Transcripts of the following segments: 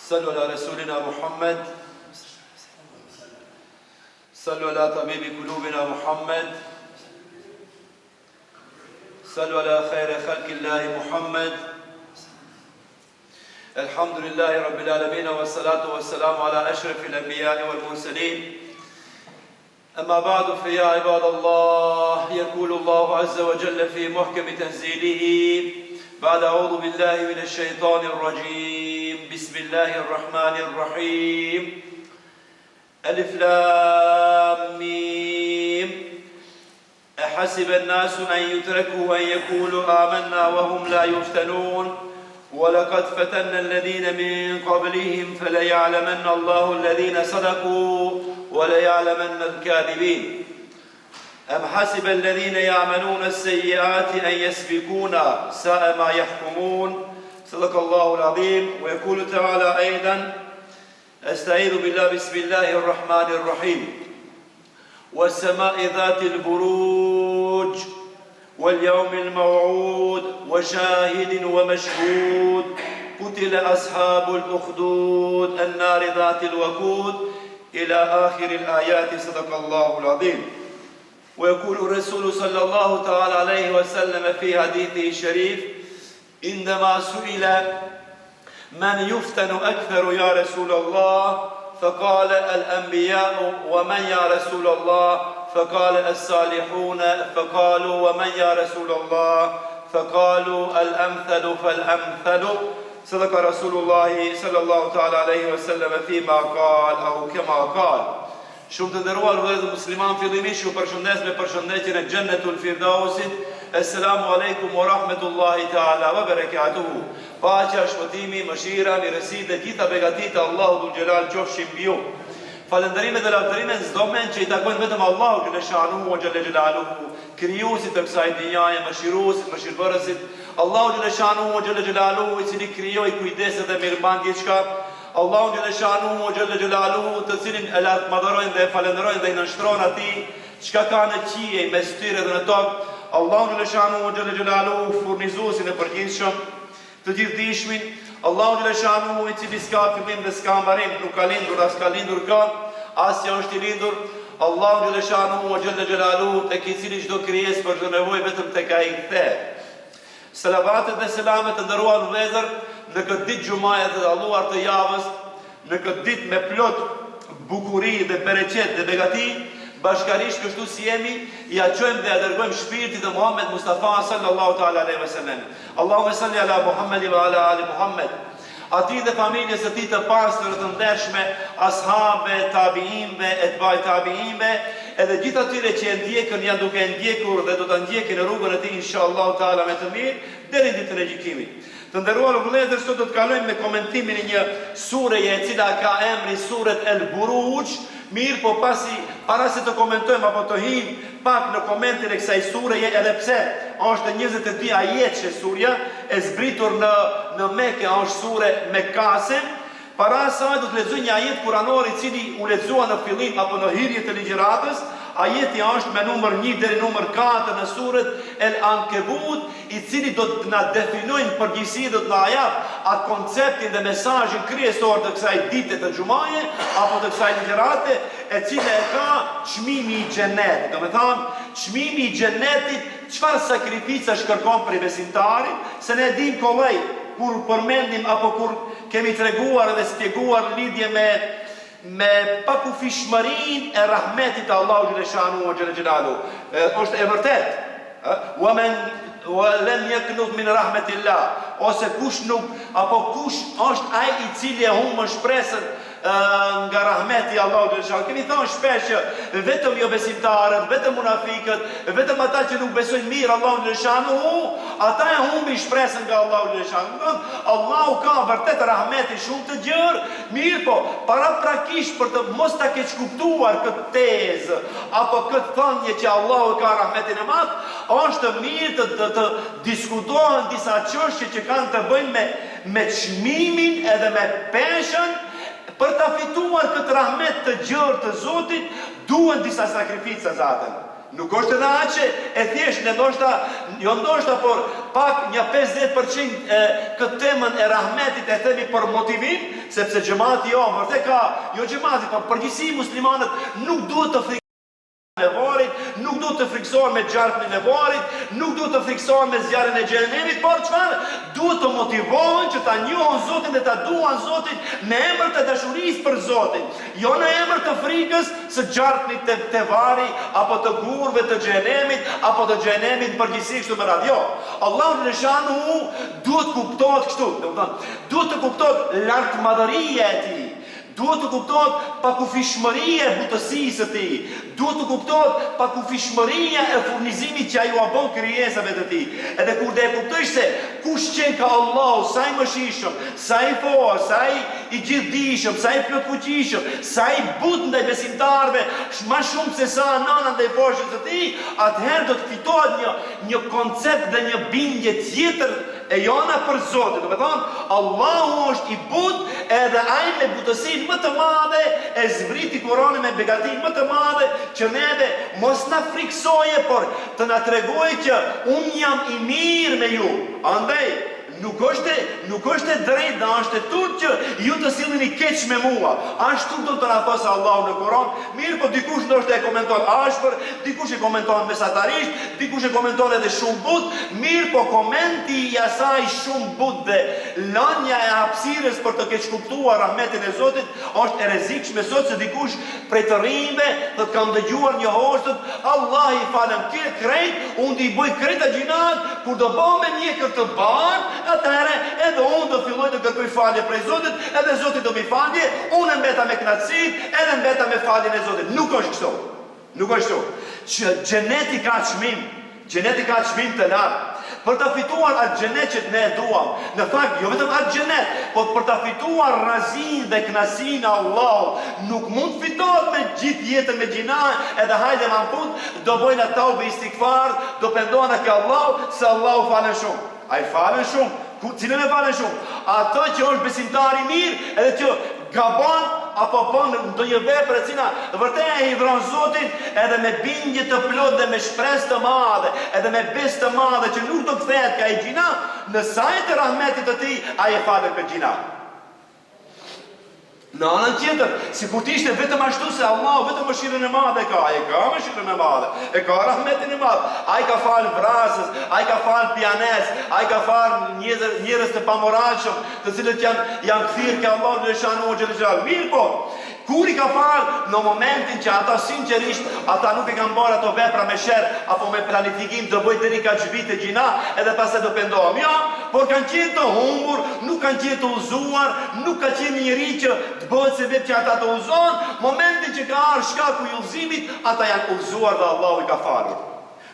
صلوا على رسولنا محمد صلوا على طبيب قلوبنا محمد صلوا على خير خلق الله محمد الحمد لله رب العالمين والصلاة والسلام على أشرف الأنبياء والمرسلين أما بعد فيا عباد الله يقول الله عز وجل في محكم تنزيله بعد أعوذ بالله من الشيطان الرجيم بسم الله الرحمن الرحيم ألف لام ميم أحسب الناس أن يتركوا أن يقولوا آمنا وهم لا يفتنون ولقد فتنا الذين من قبلهم فليعلمن الله الذين صدقوا وليعلمن الكاذبين أم حسب الذين يعملون السيئات أن يسبقونا ساء ما يحكمون صدق الله العظيم. ويقول تعالى أيضا أستعيذ بالله بسم الله الرحمن الرحيم والسماء ذات البروج واليوم الموعود وشاهد ومشهود قتل أصحاب الأخدود النار ذات الوقود إلى آخر الآيات صدق الله العظيم. ويقول الرسول صلى الله تعالى عليه وسلم في حديثه الشريف عندما سئل من يفتن أكثر يا رسول الله فقال الأنبياء ومن يا رسول الله فقال الصالحون فقالوا ومن يا رسول الله فقالوا الأمثل فالأمثل صدق رسول الله صلى الله تعالى عليه وسلم فيما قال أو كما قال. Shumë të nderuar vëllezër musliman, fillimisht ju përshëndes me përshëndetjen e Xhennetul Firdausit. Assalamu alaikum wa rahmetullahi ta'ala wa barakatuhu. Paqja, shpëtimi, mëshira, mirësitë dhe gjitha begatitë e Allahut dhul Xhelal qofshin mbi ju. Falënderimet dhe lavdërimet çdo mend që i takojnë vetëm Allahut xhaleshanuhu wa xhelaluhu, krijuesit të kësaj dynjaje, mëshiruesit, mëshirbërësit, Allahu xhaleshanuhu wa xhelaluhu, i cili krijoi, kujdeset dhe mirëmban gjithçka. Allahu xhaleshanuhu wa xhelaluhu, të cilin e madhërojnë dhe e falenderojnë dhe i nënshtrojnë atij çka ka në qiej, mes tyre dhe në tokë. Allahu xhaleshanuhu wa xhelaluhu, furnizuesin e përgjithshëm, të gjithdijshmin. Allahu xhaleshanuhu, i cili s'ka fillim dhe s'ka mbarim, nuk ka lindur as ka lindur kënd, as që është i lindur. Allahu xhaleshanuhu wa xhelaluhu, tek i cili çdo krijesë për çdo nevojë vetëm tek ai kthehet. Selavatet dhe selamet të nderuar vëllezër, në këtë ditë xumaje të dalluar të javës, në këtë ditë me plot bukuri dhe bereqet dhe begati, bashkarisht kështu si jemi, ja çojmë dhe ja dërgojmë shpirtit e Muhammed Mustafa sallallahu ta'ala alaihi wasallam. Allahumma salli ala Muhammad wa ala ali Muhammad. Ati dhe familjes së tij të pastër të ndershme, ashabe, tabiinve, etbaj tabiinve, edhe gjithë atyre që e ndjekën janë duke ndjekur dhe do ta ndjekin në rrugën e tij inshallah taala me të mirë deri në ditën e gjykimit. Të nderuar vëllezër, sot do të kalojmë me komentimin e një sureje e cila ka emrin Suret El Buruj. Mirë, po para se të komentojmë apo të him pak në komentin e kësaj sureje, edhe pse është 22 ajetëshe surja, e zbritur në Mekë, është sure mekase. Para asaj do të lexoj një ajet kuranor i cili u lexua në fillim apo në hyrje të ligjëratës. Ajeti është me numër 1 deri numër 4 në suret El Ankebut, i cili do të na definojnë përgjithësi, do të na jap atë konceptin dhe mesazhin kryesor të kësaj dite të xumaje apo të kësaj ligjërate, e cila e ka çmimi i xhenetit. Do të thonë, çmimi i xhenetit, çfarë sakrificash kërkon për besimtarin, se ne dim kollaj kur përmendim apo kur kemi treguar dhe spjeguar lidhje me pakufishmërinë e rahmetit të Allahu xhaleshanuhu wa xhelaluhu. Është e vërtet. Wa lam yaknut min rahmatillah. Ose kush nuk apo kush është ai i cili e humbon shpresën nga rahmeti i Allahut xhaleshanuhu. Kemi thënë shpesh që vetëm jo besimtarët, vetëm munafikët, vetëm ata që nuk besojnë mirë Allahun xhaleshanuhu, ata e humbin shpresën nga Allahu xhaleshanuhu. Allahu ka vërtet rahmeti shumë të gjerë, mirë po, paraprakisht për të mos ta keq kuptuar këtë tezë apo këtë thënie që Allahu ka rahmetin e madh, është mirë të diskutohen disa çështje që kanë të bëjnë me çmimin edhe me peshën. Për ta fituar këtë rahmet të gjerë të Zotit, duhen disa sakrifica zatën. Nuk është edhe aqe e thjesht, ndoshta, por pak një 50% këtë temën e rahmetit e themi për motivim, sepse xhamati jo, vërtet ka, jo xhamati, por përgjithësi muslimanët nuk duhet të e varit, nuk duhet të friksohen me gjarpin e varit, nuk duhet të friksohen me zjarrin e xhenemit, por çfarë? Duhet të motivohen që ta njohin Zotin dhe ta duan Zotin me emër të dashurisë për Zotin, jo në emër të frikës së gjarpit të vari apo të gurve të xhenemit apo të xhenemit përgjithësi kështu me radhë. Jo, Allahu xhaleshanu duhet kuptohet kështu, domethënë, duhet të kuptohet lartmadhëria e tij. Duhet të kuptohet pakufishmëria e butësisë të tij. Duhet të kuptohet pakufishmëria e furnizimit që ai u bën krijesave të tij. Edhe kur dhe e kuptosh se kush qen ka Allahu, sa i mëshirshëm, sa i fortë, sa i gjithdijshëm, sa i plotfuqishëm, sa i but ndaj besimtarëve, më shumë se sa nëna ndaj forshës së tij, atëherë do të fitohet një koncept dhe një bindje tjetër e jona për Zotin. Do të thonë, Allahu është i butë edhe ai me butësinë më të madhe e zbriti Kur'anin me begatin më të madhe që neve mos na friksoje, por të na tregojë që unë jam i mirë me ju. Andaj, nuk është e drejtë, është e turpë që ju të sillni keq me mua. Ashtu do të na thosë Allahu në Kur'an. Mirë, po dikush ndoshta e komenton ashpër, dikush e komenton mesatarisht, dikush e komenton edhe shumë butë. Mirë, po komenti i asaj shumë butë dhe lënia e hapësirës për të keq kuptuar rahmetin e Zotit është e rrezikshme sot se dikush prej të rinjve do të kam dëgjuar një hostët, Allah i falem krejt, unë i bëj krejt a gjinat, kur do bëhem me mjekër të bardhë, atëherë edhe unë do filloj të kërkoj falje prej Zotit, edhe Zoti do mi falje, unë mbeta me knatësit, edhe mbeta me faljen e Zotit. Nuk është kështu. Nuk është kështu. Që xheneti ka çmim të lartë. Për të fituar atë xhenet që ne duam, në fakt jo vetëm atë xhenet, por për të fituar razin dhe kënaqësinë e Allahut, nuk mund fitohet me gjithë jetën me gjina, edhe hajde më fut, do bëjnë tauba istighfar, do pendohen te Allahu, se Allahu falen shumë. Ai falen shumë. Cilën e falen shumë? Ato që është besimtar i mirë, edhe që gabon apo bën ndonjë vepër e cila vërtet e hidhron Zotin, edhe me bindje të plotë dhe me shpresë të madhe, edhe me besë të madhe që nuk do të kthehet ka ai gjina, në sajt e rahmetit të tij ai e falet për gjina. Në anën tjetër, sikur të ishte vetëm ashtu se Allah vetëm mëshirën e madhe ka, ai ka mëshirën e madhe, e ka rahmetin e madh, ai ka fal vrasës, ai ka fal pianes, ai ka fal njerëz të pamoralshëm, të cilët janë kthyer ke Allahu në shanu xhelal. Mirë po, kur i ka falë në momentin që ata sinqerisht, ata nuk e kanë bërë ato vepra me sherr apo me planifikim të bëjë deri ka xhvit e gjina, edhe pastaj do pendohem. Jo, por kanë qenë të humbur, nuk kanë qenë të udhëzuar, nuk ka qenë njëri që të bëhet se vetë që ata të udhëzohen, momentin që ka ardhur shkaku i udhëzimit, ata janë udhëzuar dhe Allahu i ka falur.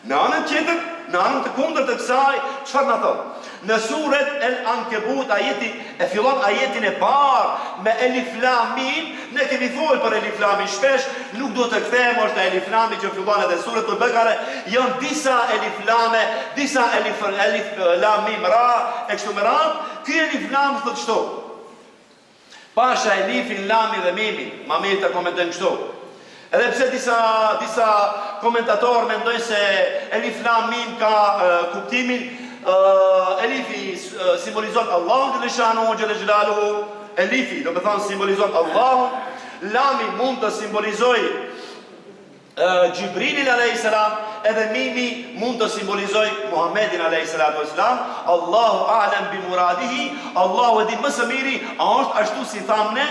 Në anën tjetër, në anën të kundërt të kësaj, çfarë na thot? Në suret El Ankebut, e fillon ajetin e parë me Elif Lam Mim. Ne kemi folur për Elif Lam Mim shpesh, nuk do të kthehemi, është Elif Lam Mim që fillon edhe suretul Bekare, janë disa Elif Lame, disa Elif Lam Mim Ra, e kështu me radhë. Ky Elif Lam thotë kështu. Pasha Elifin, Lamin dhe Mimin, ma mirë të komentojmë kështu. Edhe pse disa komentatorë mendojnë se Elif Lam Mim ka kuptimin Elifi simbolizon Allahun xhelle xhelaluhu, Elifi do të thonë simbolizon Allahun, Lami mund të simbolizojë Gjibrilin a.s. edhe Mimi mund të simbolizoj Muhammedin a.s. Allahu a'lam bi muradihi, Allahu e di më së miri, a është ashtu si thamë ne,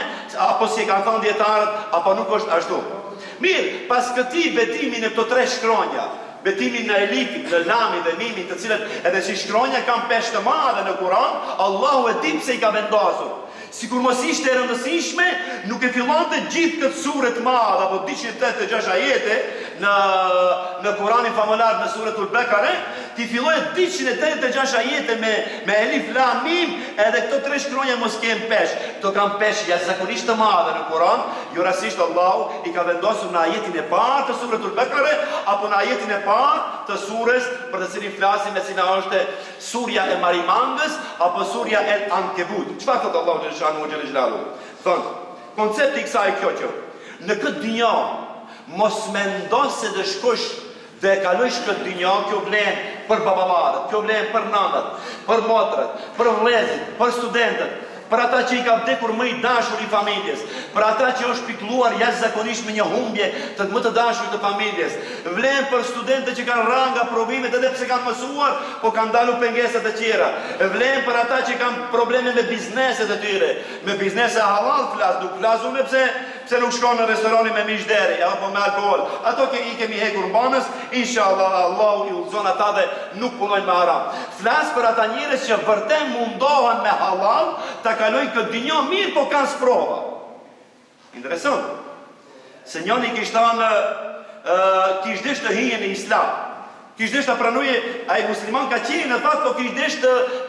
apo si ka thënë dietarët, apo nuk është ashtu. Mirë, pas këtij betimi në këto tre shkronja, betimin në Elifin, në Lamin dhe Mimin, të cilët edhe si shkronja kanë peshë të madhe në Kur'an, Allahu e di pse i ka vendosur. Sikur mos ishte e rëndësishme, nuk e fillonte gjithë këtë sure të madhe apo 286 ajete në Kur'anin famullar në suretul Bekare, ti filloi 286 ajete me Elif Lam Mim, edhe këto tre shkronja mos kenë peshë. Këto kanë peshë jashtëzakonisht të madhe në Kur'an, jo rastisht Allahu i ka vendosur në ajetin e parë të suretul Bekare apo në ajetin e parë të sures për të cilin flasim, e cila është surja e Marimangës apo surja e Ankebut. Çfarë thotë Allahu në shanu xhel xhelalu? Thonë, koncepti i kësaj kjo që në këtë dynjë mos mendo se të shkosh dhe e kalosh këtë dynjë, kjo vlen për babalarët, kjo vlen për nandat, për motrat, për vëllezërit, për studentët, për ata që i ka vdekur më i dashur i familjes, për ata që është pikëlluar jashtëzakonisht me një humbje të më të dashur të familjes. Vlen për studentët që kanë ranga provimet edhe pse kanë mësuar, po kanë dalur pengesat e tjera. Vlen për ata që kanë probleme me bizneset e tyre, me biznese halal flas, nuk flas unë pse nuk shkon në restorani me mish deri apo me alkool. Ato që i kemi hekur banës, inshallah Allahu i udhëzon ata dhe nuk punojnë me haram. Flas për ata njerëz që vërtet mundohen me halal ta kalojnë këtë dinjo mirë, po kanë sprova. Interesant. Se njëni kishtë thënë, kishtë dish të hije në islam. Kishtë dish të pranuje, a i musliman ka qenë në fakt, po kishtë dish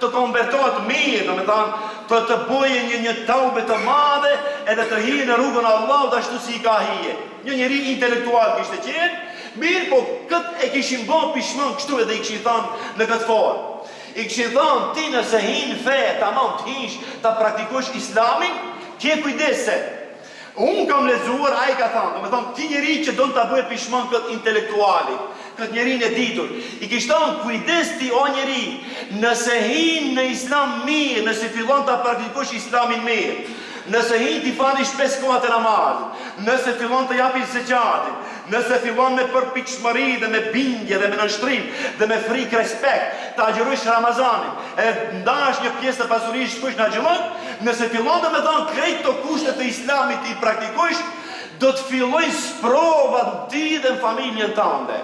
të konvertohet mirë, në me thanë, të boje një taube të madhe, edhe të hije në rrugën Allah, dhe ashtu si i ka hije. Një njëri intelektual kishtë qenë, mirë, po këtë e kishin bo pishman kështu edhe i kishin thënë në këtë forë. I kishin thënë, ti nëse hinë fe, tamam të hinsh, ta praktikosh islamin, kje kujdese. Unë kam lezuar, a i ka thënë, me thënë, ti njeri që do në të bëhe pishman këtë intelektuali, këtë njerin e ditur, i kishtë thënë, kujdes ti o njeri, nëse hinë në islam mirë, nëse fillon të praktikosh islamin mirë, nëse hinë t'i falish 5 kohët e namaz, nëse fillon të japish zeqatin, nëse fillon me përpikshmëri dhe me bindje dhe me nështrim dhe me frik respekt, të agjërush Ramazanin, e ndash një pjesë të pasurish shkush në agjëmën, nëse fillon të me thonë krejt të kushtet të islamit i praktikush, do të filloj sprovat në ti dhe në familjen tënde.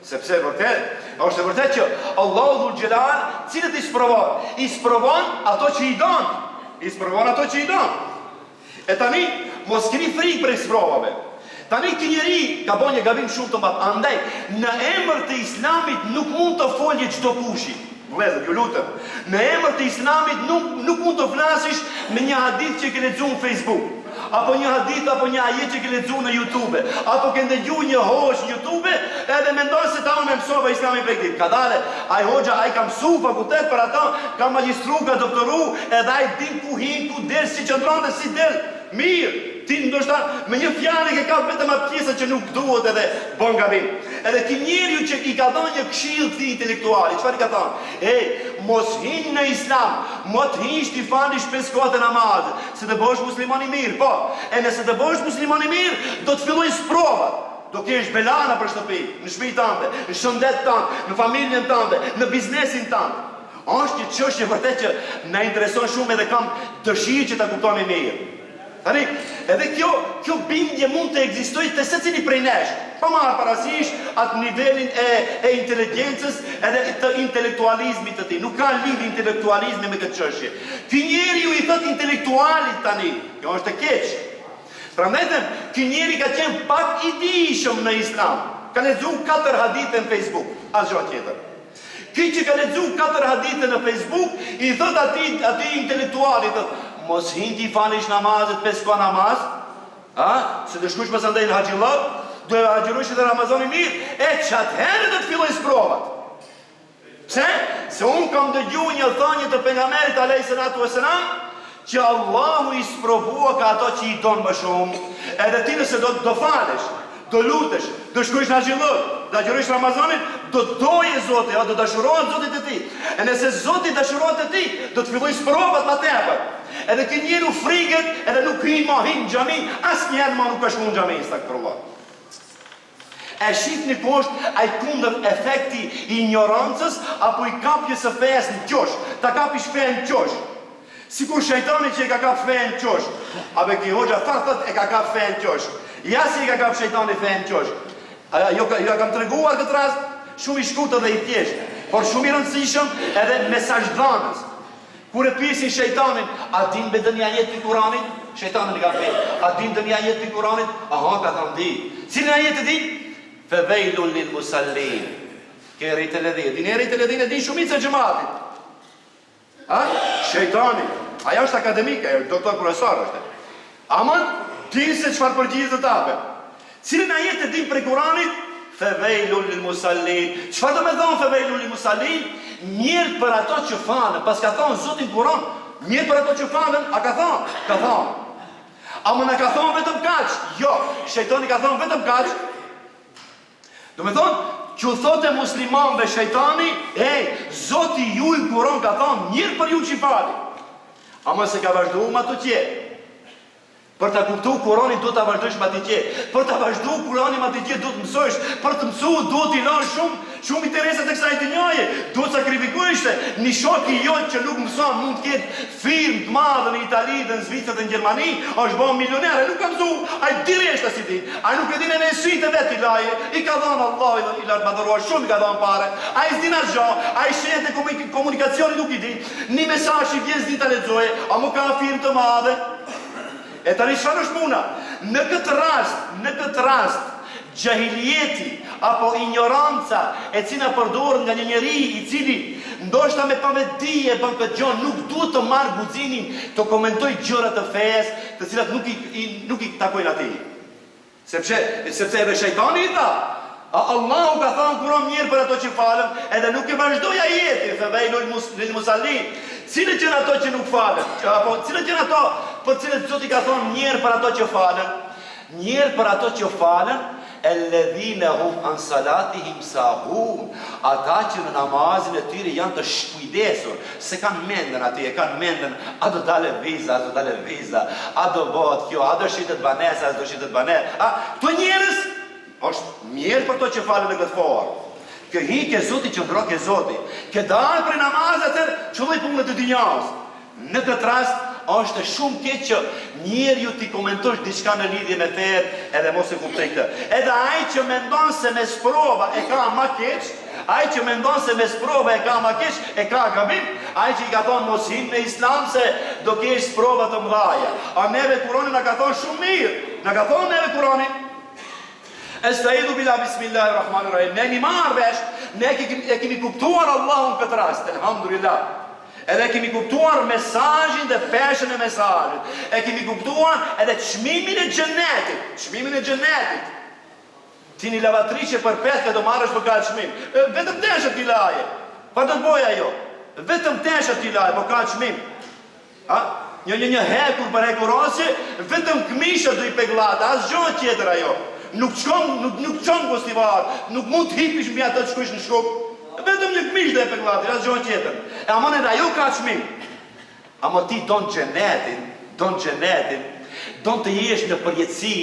Sepse është vërtet që Allahu Dhul Gjelal, cilët i sprovon? I sprovon ato që i donë. I sprovon ato që i donë. E tani, mos keni frikë për sprovave. Tani kë njeri ka bo një gabim shumë të madh. Andaj, në emër të islamit nuk mund të folje çdo kushi. Vëllezër, ju lutem. Në emër të islamit nuk mund të flasish me një hadith që ke lexuar në Facebook, apo një hadith apo një ajet që ke lexuar në YouTube, apo ke ndëgjuar një hoxh në YouTube, edhe mendon se ta unë mësova islamin prej tij. Ka dalë ai hoxha, ai ka mësuar fakultet për ata, ka magjistru, ka doktoru, edhe ai din ku hin, ku del, si qëndron dhe si del. Mirë, ti ndoshta me një fjalë ke ka vetëm atë pjesë që nuk duhet edhe bën gabim. Edhe ky njeriu që i ka dhënë një këshill këtij intelektuali, çfarë ka thënë? Ej, mos hin në islam, mos hinsh ti falish 5 kohët e namazit, se të bësh musliman i mirë, po. E nëse të bësh musliman i mirë, do të fillojnë provat. Do kesh belana për shtëpi, në shtëpinë tënde, në shëndet tënd, në familjen tënde, në biznesin tënd. Është një çështje vërtet që na intereson shumë edhe kam dëshirë që ta kuptoni mirë. Tani, edhe kjo bindje mund të ekzistojë te secili prej nesh, pa marrë parasysh atë nivelin e inteligjencës edhe të intelektualizmit të tij. Nuk ka lidhje intelektualizmi me këtë çështje. Ky njeriu i thot intelektualit tani, kjo është e keq. Prandaj ky njeri ka qenë pak i dijshëm në islam. Ka lexuar 4 hadithe në Facebook, asgjë tjetër. Ky që ka lexuar 4 hadithe në Facebook, i thot atij intelektualit, mos hindi falish namazet 5 kohë namaz, se të shkush pasandaj në haxhillok, do e haxhirosh edhe Ramazanin mirë, e çatëherë do të fillojnë sprovat. Pse? Se unë kam dëgjuar një thënie të pejgamberit alayhis salatu wassalam, që Allahu i sprovua ka ato që i don më shumë, edhe ti nëse do falesh, do lutesh, do shkosh në haxhillok, do haxhirosh Ramazanin, do doje Zoti, do dashurohet Zoti te ti. E nëse Zoti dashurohet te ti, do të fillojnë sprovat më tepër. Edhe ky njeriu friget, edhe nuk hin më hin në xhami, asnjëherë më nuk ka shkuar në xhami, stakfirullah. E shihni poshtë ai kundër efekti i ignorancës apo i kapjes së fesë në qosh, ta kapish fen në qosh. Sikur shejtani që e ka kap fen në qosh. A be ky hoxha thot e ka kap fen në qosh. Ja si e ka kap shejtani fen në qosh. Jo kam treguar këtë rast, shumë i shkurtër dhe i thjeshtë, por shumë i rëndësishëm edhe mesazhdhënës. Kur e pyesin shejtanin, a din me dënja jetë të Kuranit? Shejtanin i ka thënë, a din dënja jetë të Kuranit? Aha, ka thënë di. Cilën ajet e din? Feveilun lil musallin. Ke rritë ledhije. Din e rritë ledhije, din shumica e xhamatit. Shejtani. Aja është akademike, doktor profesor është. Aman, din se çfarë përgjigjet të tape. Cilën ajet e din prej Kuranit? Feveilun lil musallin. Çfarë do të thonë feveilun lil musallin? Mirë për ato që falën, pas ka thonë Zoti në Kur'an, mirë për ato që falën, a ka thonë? Ka thonë. A më në ka thonë vetëm kaq? Jo, shejtani ka thonë vetëm kaq. Do me thonë, që thotë muslimanëve shejtani, Zoti ju i Kur'an ka thonë, mirë për ju që fali. Ama se ka vazhdu ma të tje. Për të kuptu Kur'anin do të vazhdojsh ma të tje. Për të vazhdu Kur'anin ma të tje do të mësojsh. Për të mësu do t'i lanë shumë interesat e kësaj të njoje. Do të sakrifikojshte një shok i jot që nuk mëson, mund të ketë firmë të madhe në Itali dhe në Zvicër dhe në Gjermani, është bën milioner, e nuk ka mësu, ai direkt as i din. Ai nuk e din edhe sytë vetë i laje. I ka dhënë Allah i lartë madhëruar shumë i ka dhënë parë. Ai s'din asgjë, ai shenjat e komunikacionit nuk i din. Një mesazh i vjen s'di ta lexoje, a më ka firmë të madhe. E tani çfarë është puna? Në këtë rast, xhahiljeti apo ignoranca e cila përdoret nga një njeri i cili ndoshta me pavetdije bën këtë gjë, nuk duhet të marrë guximin të komentoj gjëra të fesë, të cilat nuk i takojnë atij. Sepse edhe shejtani i tha, Allahu ka thënë Kur'an mirë për ato që falen, edhe nuk e vazhdoi ajeti, feveilul musallin. Cilët janë ato që nuk falen? Apo cilët janë ato për cilët Zoti ka thonë mirë për ato që falen? Mirë për ato që falen, alladhina hum an salatihim sahun, ata që në namazin e tyre janë të shkujdesur, se kanë mendën aty, kanë mendën, a do dalë viza, a do bëhet kjo, a do shitet banesa, a do shitet banes. Këto njerëz është mirë për to që falen në këtë forë. Kë hi ke Zoti që ndro ke Zoti. Kë dalë për namazet që lloj punët të dinjas. Në këtë rast është shumë keq që njeriu ti komentosh diçka në lidhje me fenë edhe mos e kuptoj këtë. Edhe ai që mendon se me sprova e ka më keq, ai që mendon se me sprova e ka më keq, e ka gabim, ai që i ka thonë mos hin në Islam se do kesh sprova të mëdha. A neve Kurani na ka thonë shumë mirë. Na ka thonë neve Kurani Estaidu bila bismillahirrahmanirrahim. Ne kemi marrë vesh, ne kemi kuptuar Allahun këtë rast, elhamdulillah. Edhe kemi kuptuar mesazhin dhe peshën e mesazhit. E kemi kuptuar edhe çmimin e xhenetit. Ti një lavatriçe për pesë do marrësh për ka çmim. Vetëm teshët ti laje. Pa do të bëj ajo. Vetëm teshët ti laje, po ka çmim. Një hekur për hekurosje, vetëm këmishët do i pegllate, asgjë tjetër ajo. Nuk qon gostivar, nuk mund të hipish mbi ato të shkosh në shkop. Vetëm një këmish dhe e pegllate, asgjë tjetër. E amon edhe ajo ka çmim. Amo ti don xhenetin, don të jesh në përjetësi,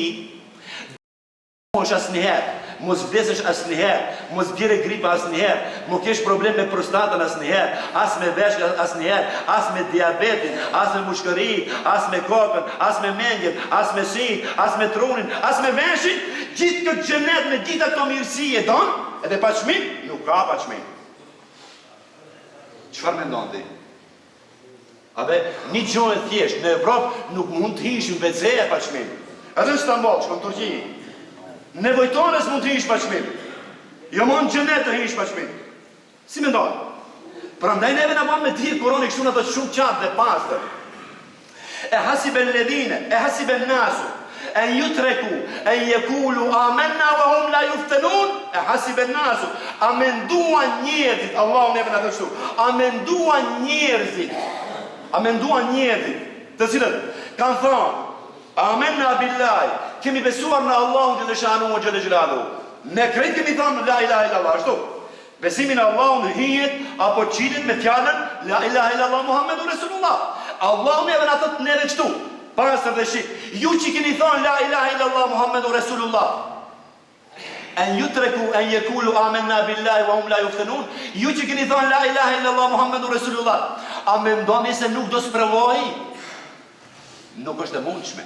mos asnjëherë, mos vdesësh asnjëherë, mos bjerë gripa asnjëherë, mos kesh problem me prostatën asnjëherë, as me veshkën asnjëherë, as me diabetin, as me mushkëri, as me kokën, as me mendjen, as me sin, as me trunin, as me veshin, gjithë këtë xhenet me gjithë ato mirësi e don, edhe pa çmim, nuk ka pa çmim. Çfarë mendon ti? Një gjë e thjeshtë, në Evropë nuk mund të hish në WC pa çmim. Edhe në Istanbul, shkon në Turqi. Nevojtones mund të hish pa çmim. Jo mund xhenet të hish pa çmim. Si mendon? Prandaj neve na bën me dhir Kurani kështu ato shumë qartë dhe pastër. E hasiben nasu en yutreku en yaqulu amanna wa hum la yuftanun. E hasiben nasu, a menduan njerëzit, Allahu neve na thoshu, a menduan njerëzit, të cilët kanë thënë Amenna billahi, kemi besuar në Allahun dhe shanu o gjellë gjelalu. Ne krejt kemi thënë la ilaha illallah, ashtu. Besimin në Allahun hijet apo qilit me fjallën la ilaha illallah Muhammedu Resulullah. Allahun e vëna thët neve qëtu, pasër dhe shik. Ju që keni thënë la ilaha illallah Muhammedu Resulullah. En yutreku en yekulu amenna billahi wa hum la yuftanun. Ju që keni thënë la ilaha illallah Muhammedu Resulullah. A me ndoni se nuk do sprovoj? Nuk është e mundshme.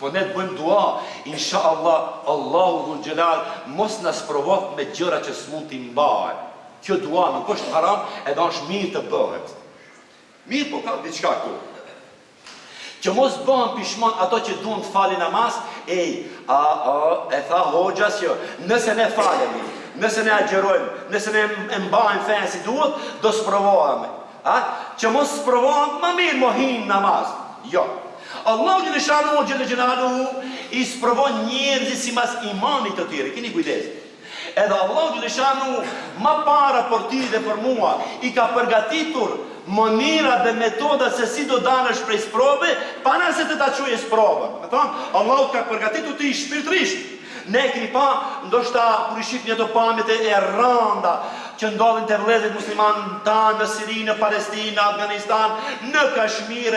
Po ne të bëjmë dua, insha Allah, Allahu dhul gjelal, mos në sprovot me gjëra që s'mund t'i mbahet. Kjo dua nuk është haram, edhe është mirë të bëhet. Mirë, po ka diçka këtu. Që mos bëhen pishman ato që duhen të fali namaz, e tha hoxha që nëse ne falemi, nëse ne agjerojmë, nëse ne mbajmë fenë si duhet, do sprovohemi. Që mos sprovohem, më mirë mo hinë namaz. Jo. Allahu gjellë gjelalu i sprovon njerëzit si mas imanit të tyre. Kini kujdes. Edhe Allahu gjellë ma para për ty dhe për mua i ka përgatitur mënyra dhe metoda se si do danësh prej sprove, para se të ta quje sprovën. Allahu ka përgatitur ti shpirtrisht. Ne kemi pa, ndoshta kur i shih një të pamjet e rënda që ndodhin të vëllezërit musliman tanë në Siri, në Palestinë, në Afganistan, në Kashmir,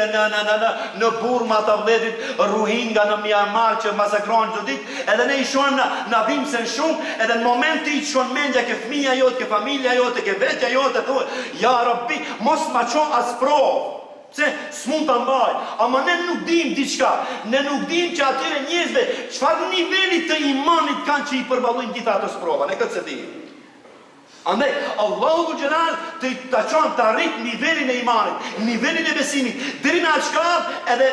në Burma të vëllezërit Rohingya në Myanmar që masakrojnë çdo ditë, edhe ne i shohim na dhimbsen shumë, edhe në momenti i shon mendja ke fëmia jote, ke familja jote, ke vetja jote, thua, ja Rabbi, mos ma çon as provë. Pse s'mund ta mbaj, ama ne nuk dim diçka, ne nuk dim që atyre njerëzve çfarë niveli të imanit kanë që i përballojnë gjitha ato prova, ne këtë se dim. Andaj, Allahu Dhul Gjelal të çon të arrit nivelin e imanit, nivelin e besimit, deri në atë shkallë edhe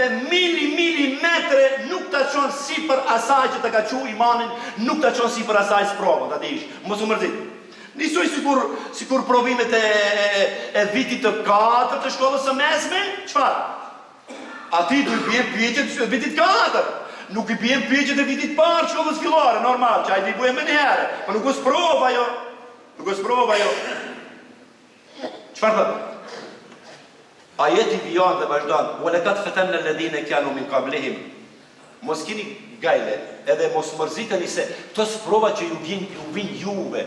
me milimetre nuk të çon sipër asaj që të ka qu imanin, nuk të çon sipër asaj sprova, ta dish, mos u mërzit. Nisoj sikur provimet e vitit të 4 të shkollës së mesme, çfarë? Ati du i bjen pyetjet e vitit 4. Nuk i bjen pyetjet e vitit parë të shkollës fillare, normal, që ajde i bujem më njëherë, po nuk është prova jo. Nuk është prova jo. Çfarë thot? Ajeti vijon dhe vazhdon, "Walakat fatanna alladhina kanu min qablihim." Mos keni gajle, edhe mos mërziteni se këto sprova që ju vin juve.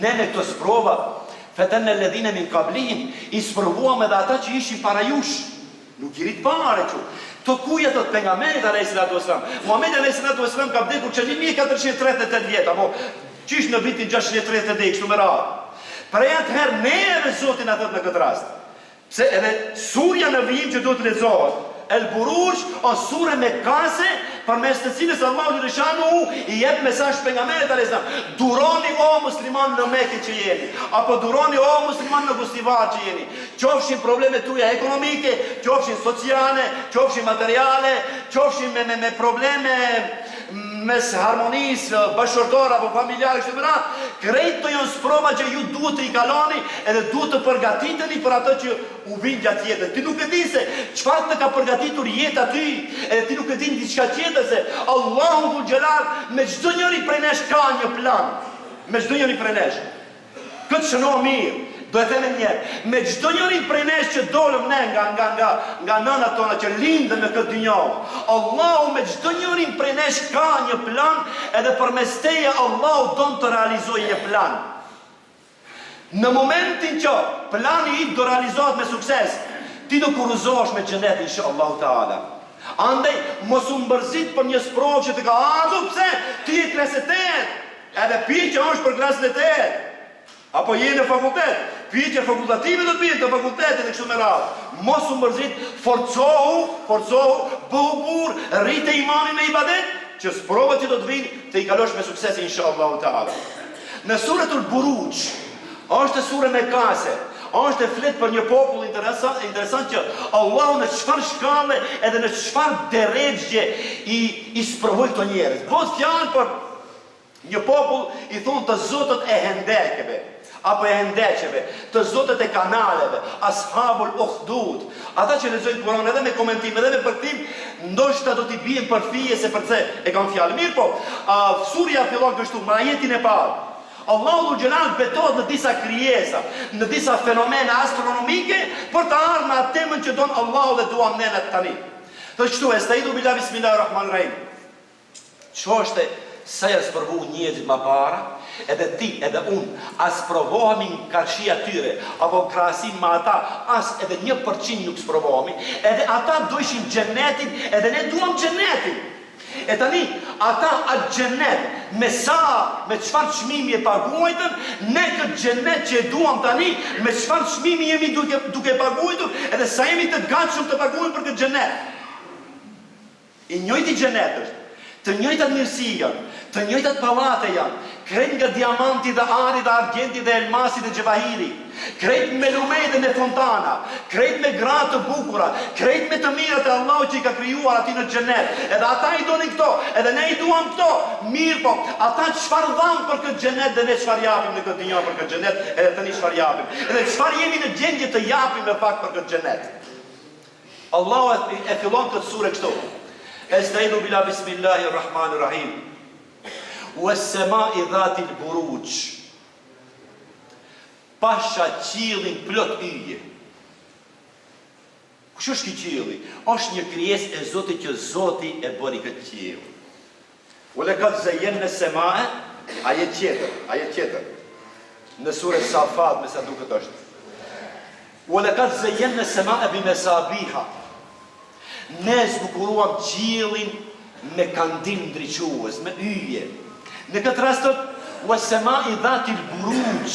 Ne në këto sprova, fatanna alladhina min qablihim, i sprovuam edhe ata që ishin para jush. Nuk i rit pare që. To kuja të pejgamberit alayhis salam. Muhamedi alayhis salam ka vdekur që 1438 vjet, apo qish në vitin 630 kështu me radhë. Pra atëherë ne Zoti na thot në këtë rast. Pse edhe surja në vijim që duhet të lexohet, El Buruj është sure mekase përmes të cilës Allahu Gjellëshanu i jep mesazh pejgamberit alayhis salam. Duroni o musliman në Mekë që jeni, apo duroni o musliman në Gustivar që jeni. Qofshin problemet tuaja ekonomike, qofshin sociale, qofshin materiale, qofshin me probleme mes harmonisë, bashkëtorë apo familjare kështu me radhë, krejt të janë sprova që ju duhet të i kaloni edhe duhet të përgatiteni për ato që u vinë gjatë jetës. Ti nuk e di se çfarë të ka përgatitur jeta ty, edhe ti nuk e di diçka tjetër se Allahu Dhul Gjelal me çdo njëri prej nesh ka një plan. Me çdo njëri prej nesh. Këtë shënoh mirë. Do e them një, me çdo njëri prej nesh që dolëm ne nga nënat tona që lindën në këtë dynjë, Allahu me çdo njërin prej nesh ka një plan, edhe përmes teje Allahu don të realizojë një plan. Në momentin që plani i do realizohet me sukses, ti do kurrëzohesh me xhenet inshallah taala. Andaj mos u mbërzit për një sprovë që të ka ardhur, pse ti je klasë 8, edhe piqja është për klasën e 8. Apo je në fakultet, pyetje fakultative do të bëjë të fakultetit e kështu me radhë. Mos u mërzit, forcohu, bëhu burr, rrite imanin me ibadet, që sprovat që do të vinë të i kalosh me sukses inshallah taala. Në suratul Buruj, është sure mekase, është e flet për një popull interesant që Allahu në çfarë shkallë edhe në çfarë derexhe i sprovoi këto njerëz. Bëhet fjalë për një popull i thonë të zotët e hendekeve, apo e hendeqeve, të zotët e kanaleve, ashabul ukhdud. Ata që lexojnë Kur'an edhe me komentim, edhe me përkthim, ndoshta do t'i bien për fije se përse e kanë fjalë. Mirë po, surja fillon kështu, me ajetin e parë. Allahu Dhul Gjelal betohet në disa krijesa, në disa fenomene astronomike, për të ardhur në atë temën që don Allahu dhe duam ne tani. Dhe kështu, estaidu billah bismillahirrahmanirrahim. Ç'është sa ja sprovu njerëzit më para, edhe ti, edhe unë, as provohemi në karshi atyre, apo krahasim me ata, as edhe 1% nuk sprovohemi, edhe ata dojshin xhenetin, edhe ne duam xhenetin. E tani, ata atë xhenet, me çfarë çmimi e paguajtën, ne këtë xhenet që e duam tani, me çfarë çmimi jemi duke paguajtur, edhe sa jemi të gatshëm të paguajmë për këtë xhenet. I njëjti xhenet është, të njëjtat mirësi janë, të njëjtat pallate janë, krejt nga diamanti dhe ari dhe argjenti dhe elmasi dhe gjevahiri, krejt me lumejt me fontana, krejt me gratë të bukura, krejt me të mirat e Allahu që i ka krijuar ati në xhenet. Edhe ata i donin këto, edhe ne i duam këto. Mirë po, ata çfarë dhanë për këtë xhenet dhe ne çfarë japim në këtë dynjë për këtë xhenet, edhe tani çfarë japim. Edhe çfarë jemi në gjendje të japim me fakt për këtë xhenet. Allahu e fillon këtë sure kështu. Estaidu billah bismillahirrahmanirrahim. Was-sama'i dhatil buruj. Pasha qiellin plot yje. Kush është ky qielli? Është një krijesë e Zotit që Zoti e bëri këtë qiell. Walaqad zayyana as-samaa, ajet tjetër. Në surën Safat, me sa duket është. Walaqad zayyana as-samaa bimasabiha. Ne zbukuruam qiellin me kandim ndriçues, me yje. Në këtë rast was-samaa'i dhatil buruj.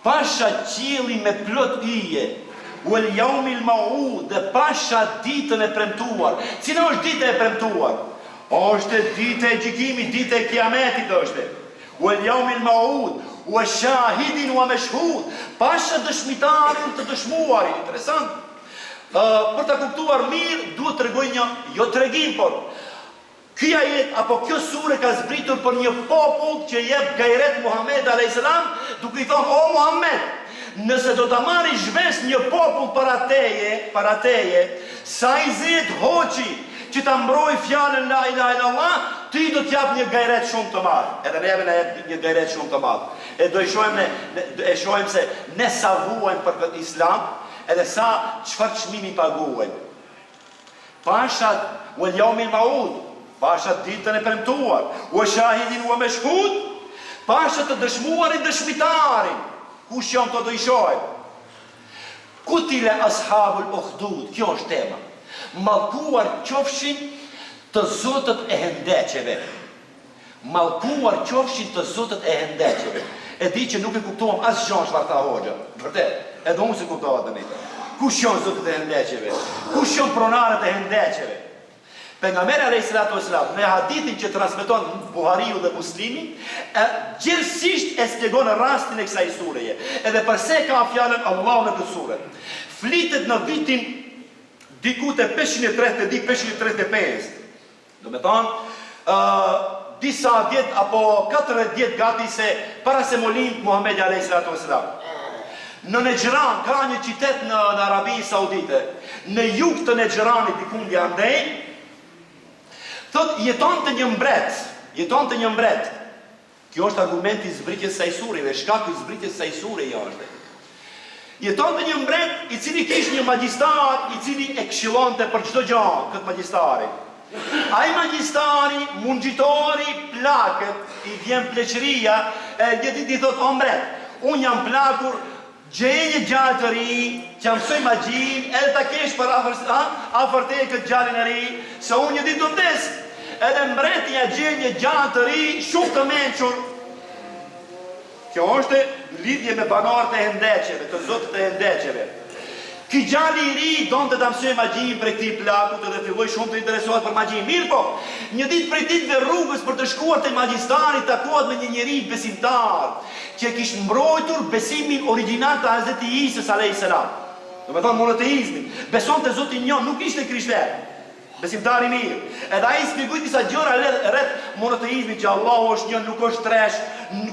Pasha qielli me plot yje. Wal yawmil maw'ud, dhe pasha ditën e premtuar. Cila është dita e premtuar? Është dita e gjykimit, dita e kiametit është. Wal yawmil maw'ud, wa shahidin wa mashhud. Pasha dëshmitarin të dëshmuarin. Interesant. Për ta kuptuar mirë, duhet të tregoj jo tregim, por ky ajet apo kjo sure ka zbritur për një popull që jep gajret Muhammed a.s. duke i thonë, o Muhammed, nëse do ta marrë zhves një popull para teje, sa i zet hoqi që ta mbroj fjalën la ilaha illallah, ti do t'jap një gajret shumë të madh. Edhe neve na jep një gajret shumë të madh. E do e shohim se ne sa vuajmë për këtë islam, edhe sa çfarë çmimi paguajmë. Pasha wal yawmil maw'ud, pasha ditën e premtuar, wa shahidin wa mashhud, pasha të dëshmuarin dëshmitarin. Kush janë të do i shohim? Kutile ashabul ukhdud, kjo është tema. Mallkuar qofshin të zotët e hendeqeve. Mallkuar qofshin të zotët e hendeqeve. E di që nuk e kuptuam as gjë çfarë tha hoxha. Vërtet, edhe unë se kuptova të njëjtën. Kush janë zotët e hendeqeve? Kush janë pronarët e hendeqeve? Pejgamberi alayhis salatu wassalam në hadithin që transmeton Buhariu dhe Muslimi, gjithësisht e shpjegon rastin e kësaj sureje. Edhe pse ka fjalën Allahu në këtë sure. Flitet në vitin diku te 535. Do me thonë, disa vjet apo 40 vjet gati se para se molim Muhamedi alayhis salatu wassalam. Në Nejran ka një qytet në Arabinë Saudite, në jug të Nejranit diku ndaj andej. Thot, jeton të një mbret. Kjo është argumenti i zbritjes së sure dhe shkaku i zbritjes së sure është. Jeton të një mbret i cili kishte një magjistar i cili e këshillonte për çdo gjë këtë magjistari. Ai magjistari, mungjitori, plakët, i vjen pleqëria, i thot, o mbret, unë jam plakur, gjej një gjallë të ri, që mësoj magjin, edhe ta kesh për afër te këtë gjallin e ri, se unë një ditë do vdes. Edhe mbreti ja gjej një gjallë të ri, shumë të mençur. Kjo është lidhje me banorët e hendeqeve, të zotët e hendeqeve. Ky gjalli i ri donte ta mësoj magjin për këtij plakut dhe filloi shumë të interesohet për magjin. Mirë po, një ditë prej ditëve rrugës për të shkuar te magjistari takohet me një njeri besimtar, që kishte mbrojtur besimin origjinal të Hazreti Isës alayhis salam. Do të thonë monoteizmin. Besonte Zotin një, nuk ishte krishter. Besimtari mirë. Edhe ai shpjegoi disa gjëra rreth monoteizmit, që Allahu është një, nuk është tresh,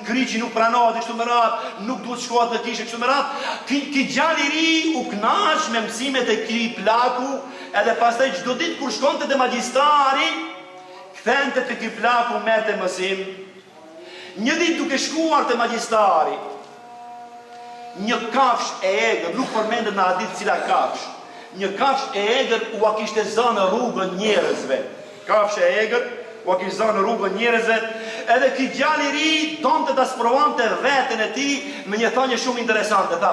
kryqi nuk pranohet kështu me radhë, nuk duhet shkohet në kishë kështu me radhë. Ky gjalli i ri u kënaq me mësimet e këtij plaku, edhe pastaj çdo ditë kur shkonte te magjistari, kthente te ky plaku merrte mësim. Një ditë duke shkuar te magjistari, një kafsh e egër, nuk përmendet në hadith cila kafsh. Një kafsh e egër ua kishte zënë rrugën njerëzve. Kafsh e egër ua kishte zënë rrugën njerëzve, edhe ky djalë i ri donte ta sprovonte veten e tij me një thënie shumë interesante. Tha,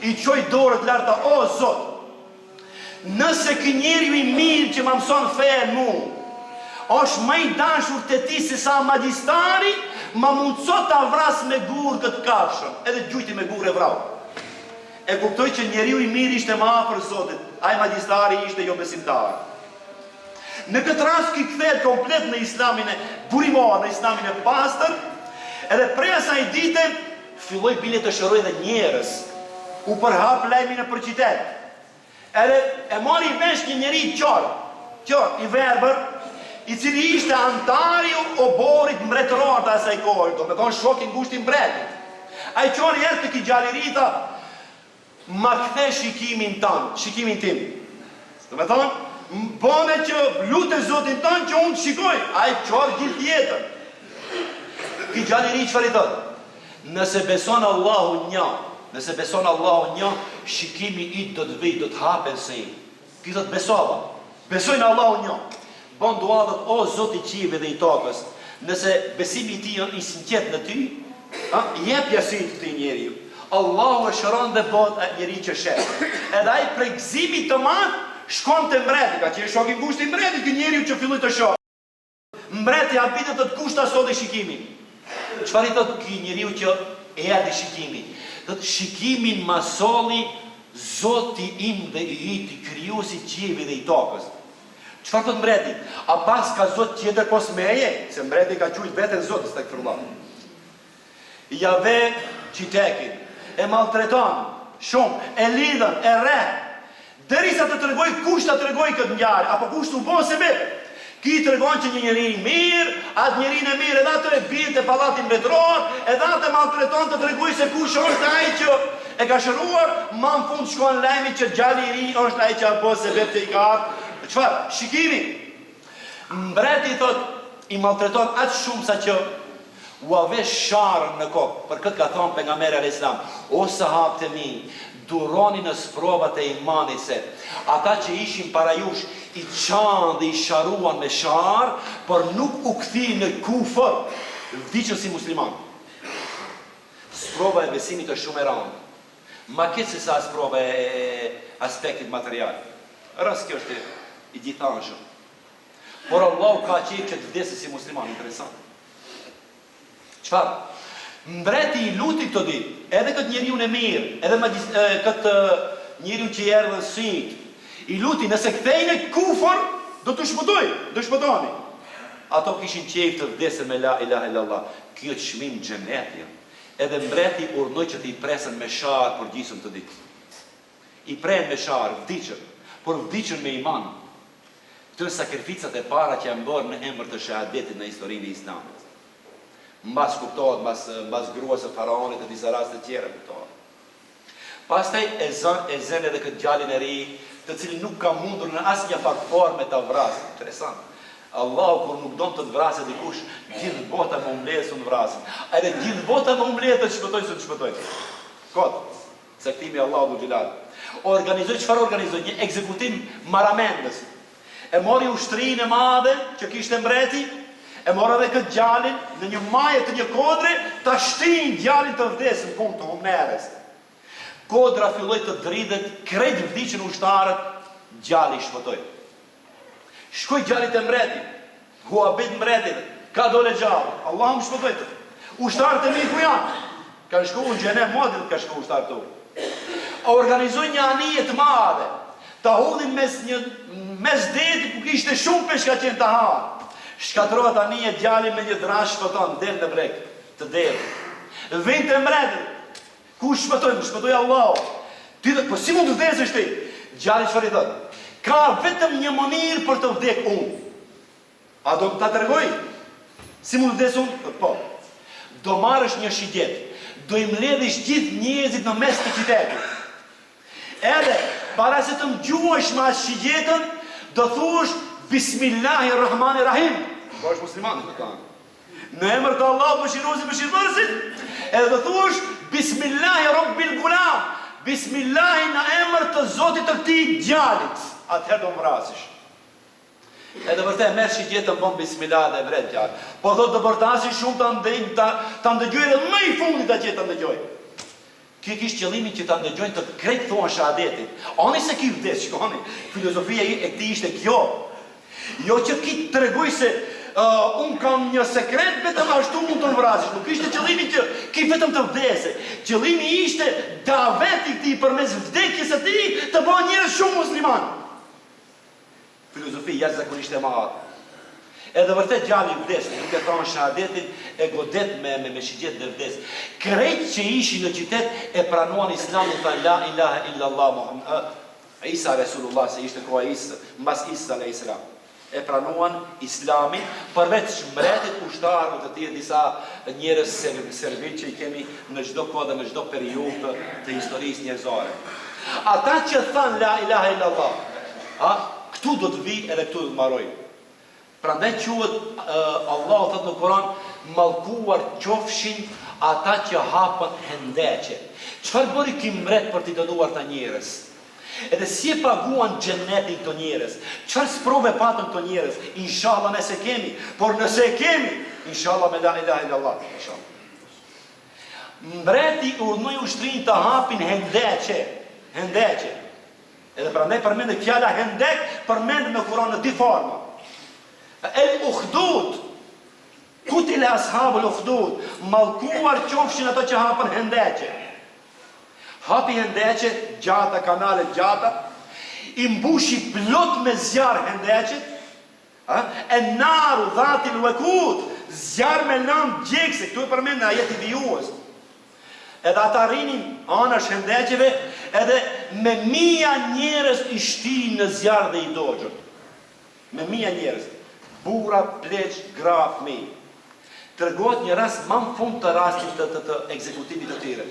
i çoj dorët larta, o Zot, nëse ky njeriu i mirë që më mëson fen mua është më i dashur te ti se sa magjistari, ma mundso ta vras me gur këtë kafshën, edhe gjujti me gur e vrau. E kuptoj që njeriu i mirë ishte më afër Zotit, ai magjistari ishte jo besimtar. Në këtë rast ky kthehet komplet në islamin e burimor, në islamin e pastër, edhe prej asaj dite filloi bile të shëroi dhe njerëz. U përhap lajmi në qytet. Edhe e mori vesh një njeri qor i verbër, i cili ishte antari i oborit mbretëror të asaj kohe, do me thonë shok i ngushtë i mbretit. Ai qori erdhi te ky gjalleri, tha, ma kthe shikimin tim. Do me thonë, bëne që lutë Zotin tënë që unë të shikoj. Ai qori gjithë jetën. Ky gjalleri çfarë i thotë? Nëse beson Allahu një, shikimi i do të vijë, do të hapen se i. Ky thotë besova. Besoj në Allahu një. bën dua dhe o Zoti i qiellit dhe i tokës, nëse besimi i tij i sinqert në ty, jep jasin këtij njeriu. Allahu e shëron dhe bot atë njeri që shef. Edhe ai prej gëzimit të madh shkon te mbreti, ka qenë shok i ngushtë i mretit ky njeriu që filloi të shoh. Mbreti habitet të kushta sot e shikimin. Çfarë i thot ky njeriu që e erdhi shikimi? Thot shikimin ma solli Zoti im dhe i krijuesi i qiellit dhe i tokës. Çfarë thot mbreti? A pas ka Zot tjetër pos meje? Se mbreti ka quajtur veten Zot stakfirullah. Jave qitekin e maltreton shumë, e lidhën, e rre, derisa të tregoj kush ta tregoj këtë ngjarje, apo kush u bën se mirë. Ki tregon që një njeri i mirë, atë njerin e mirë, edhe atë e bie te pallati mbretëror, edhe atë maltreton të tregoj se kush është ai që e ka shëruar, më në fund shkon lajmi që djali i ri është ai që apo se vetë i ka. Çfarë? Shikimi. Mbreti thot i maltreton atë shumë sa që u ave sharën në kokë. Për këtë ka thonë pejgamberi alayhis salam, o sahabët e mi, duroni në sprovat e imanit, se ata që ishin para jush i qanë dhe i sharuan me sharë, por nuk u kthi në kufër, vdiqën si musliman. Sprova e besimit është shumë e rëndë. Ma këtë se sa sprova e aspektit material. Rësë kjo është i gjithanshëm. Por Allah ka qejf që të vdesë si musliman, interesant. Qfarë? Mbreti i luti këtë ditë, edhe këtë njeriu në mirë, edhe këtë njeriu që i erdhën syt, i luti nëse kthejnë kufër, do të shpëtoni. Ato kishin qejf të vdesën me la ilaha illallah. Kjo çmim xheneti. Edhe mbreti urnoi që të i presen me sharë për gjysmë të ditë. I pren me sharë, vdiqën, por vdiqën me iman. Këto sakrificat e para që janë bërë në emër të shahadetit në historinë e Islamit. Mbas kuptohet, mbas gruas së faraonit e disa raste të tjera kuptohet. Pastaj e zën edhe këtë djalin e ri, të cilin nuk ka mundur në asnjë forme ta vrasë. Interesant. Allahu kur nuk don të të vrasë dikush, gjithë bota më mbledh sun vrasin. Edhe gjithë bota më mbledh të shpëtojnë se të shpëtojnë. Kot, caktimi Allahu dhul xhelal. Çfarë organizoi? Një ekzekutim maramendës. E mori ushtrinë e madhe që kishte mbreti, e mora dhe këtë djalin në një maje të një kodre, ta shtin djalin të vdesë në fund të humneres. Kodra filloi të dridhet, krejt vdiqën ushtarët, djali shpëtoi. Shkoj djalit e mbreti, huabit mbretit, ka dole gjallë, Allah më shpëtoi të. Ushtarët e mi ku janë? Ka shku në gjenem modit, ka shku ushtarët të. Organizoj një anije të madhe, ta hudhin mes deti ku kishte shumë peshka qenë të harë. Shkatrohet anije djali me një drash shpëton, del në brek, të del. Vin të mbretit, ku shpëtoj? Më shpëtoj Allah. Ti dhe, po si mund të vdesësh ti? Djali çfarë i thot? Ka vetëm një mënyrë për të vdek unë. A do ta tregoj? Si mund të vdes unë? Po. Do marrësh një shigjet, do i mbledhësh gjithë njerëzit në mes të qytetit. Edhe para se të mgjuhesh me atë shigjetën, do thuash Bismillahirrahmanirrahim. Po është musliman të kanë. Në emër të Allahut mëshiruesi mëshirësit, edhe do thuash Bismillahi Rabbil Gulam. Bismillahi në emër të Zotit të këtij djalit. Atëherë do vrasësh. Edhe vërtet merr shigjetën bën bismillah dhe vret djalin. Po thotë do bërtasi shumë ta ndëgjoj edhe më i fundit atë që ta ndëgjoj. Kjo kishte qëllimin që ta ndëgjojnë të krejt thuan shahadetin. Oni se ki vdes, shikoni. Filozofia e këtij ishte kjo. Jo që ki të tregoj se unë kam një sekret, vetëm ashtu mund të vrasësh. Nuk ishte qëllimi që ki vetëm të vdese. Qëllimi ishte daveti këtij përmes vdekjes së tij të bëhen njerëz shumë musliman. Filozofi jashtëzakonisht e madhe. Edhe vërtet djali vdes, duke thënë shahadetin, e godet me shigjet dhe vdes. Krejt që ishin në qytet e pranuan Islamin, tha la ilaha illallah Muhammed. Isa Resulullah, se ishte koha Isa, mbas Isa alayhis salam. E pranuan Islamin, përveç mbretit, ushtarëve të tjerë, disa njerëz servil që i kemi në çdo kohë dhe në çdo periudhë të historisë njerëzore. Ata që thanë la ilaha illallah, këtu do të vi edhe këtu do të mbaroj. Prandaj quhet Allahu thot në Kur'an, mallkuar qofshin ata që hapën hendeqe. Çfarë bëri ky mbret për t'i dënuar ta njerëz? Edhe si e paguan xhenetin këto njerëz? Çfarë sprove patën këto njerëz? Inshallah nëse kemi, por nëse e kemi, inshallah me la ilaha illallah, inshallah. Mbreti urdhnoi ushtrinë të hapin hendeqe. Edhe prandaj përmendet fjala hendek, përmendet në Kur'an në dy forma. El ukhdud, kutil ashabul ukhdud, mallkuar qofshin ato që hapën hendeqe. Hapi hendeqe, gjata, kanalet gjata, i mbushi plot me zjarë hendeqet, e naru dhatil wekut, zjarë me lamë gjekse, këtu e përmend në ajeti vijuës. Edhe ata rinin anash hendeqeve, edhe me mija njerës i shtin në zjarë dhe i dogjën. Me mija njerës, bura, pleq, gra, fëmijë. Tërgohet një rast më në fund të rastit të ekzekutivit të tyre.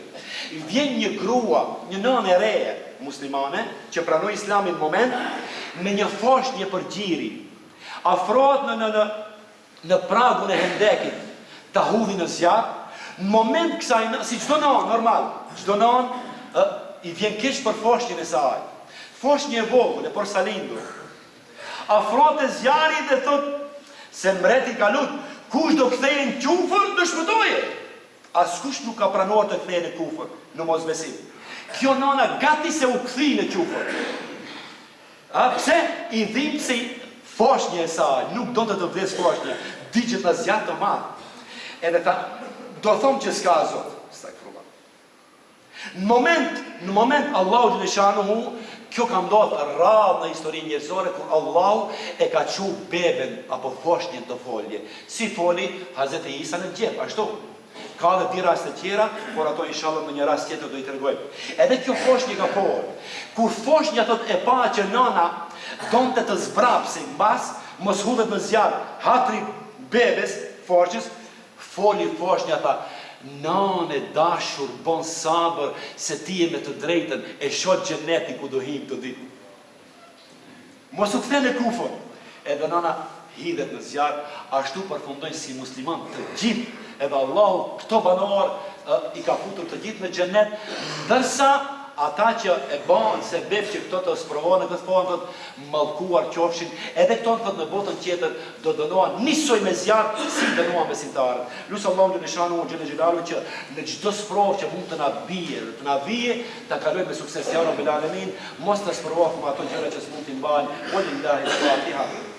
Vjen një grua, një nënë e reje muslimane, që pranoi islamin në moment, me një foshnje për gjiri. Afrohet në pragun e hendekit, të hudhi në zjarë. Në moment kësaj, si çdo nënë, normal, çdo nënë i vjen keq për foshnjën e saj. Foshnje e vogël, e porsalindur. Afrohet e zjarri dhe thot, se mbreti ka lutë, kush do kthejë në kufër, do shpëtoje. Askush nuk ka pranuar të kthejë në kufër, në mosbesim. Kjo nëna gati se u kthi në kufër. Pse? I dhimbë se foshnje e saj, nuk do të vdes foshnje, digjet në zjarë të madh. Edhe ta, do thomë që s'ka Zot. Në moment Allahu Gjeleshanuhu, kjo ka ndodhur rradhë në historinë njerëzore kur Allahu e ka çu beben apo foshnjën të folje. Si foli Hazreti Isa në gjep, ashtu. Ka dhe di raste tjera, por ato inshallah në një rast tjetër do i tregojmë. Edhe kjo foshnjë ka folë. Kur foshnja thot e pa që nëna donte të zbrapsi mbas, mos hudhet në zjarr, hatri bebes, foshnjës, foli foshnja tha, Nane dashur, bon sabër, se ti e me të drejtën, e shot xhenetin ku do him të ditë. Mos u kthe në kufër. Edhe nana hidhet në zjarë, ashtu përfundojnë si musliman të gjithë, edhe Allahu këto banor i ka futur të gjithë në xhenet, ndërsa ata që e banë se bep që këto të sprovojnë në këtë formë të mallkuar qofshin, edhe këto në botën tjetër do dënohen nisoj me zjarë si dënohen besimtarët. Lusë Allahu Gjeleshanu Gjelle Gjelalu që në çdo sprovë që mund të na vije, ta kalojmë me sukses ya Rabbil Alamin, mos të sprovojmë ato gjëra që s'mund t'i mbajnë. Walillahi l-Fatiha.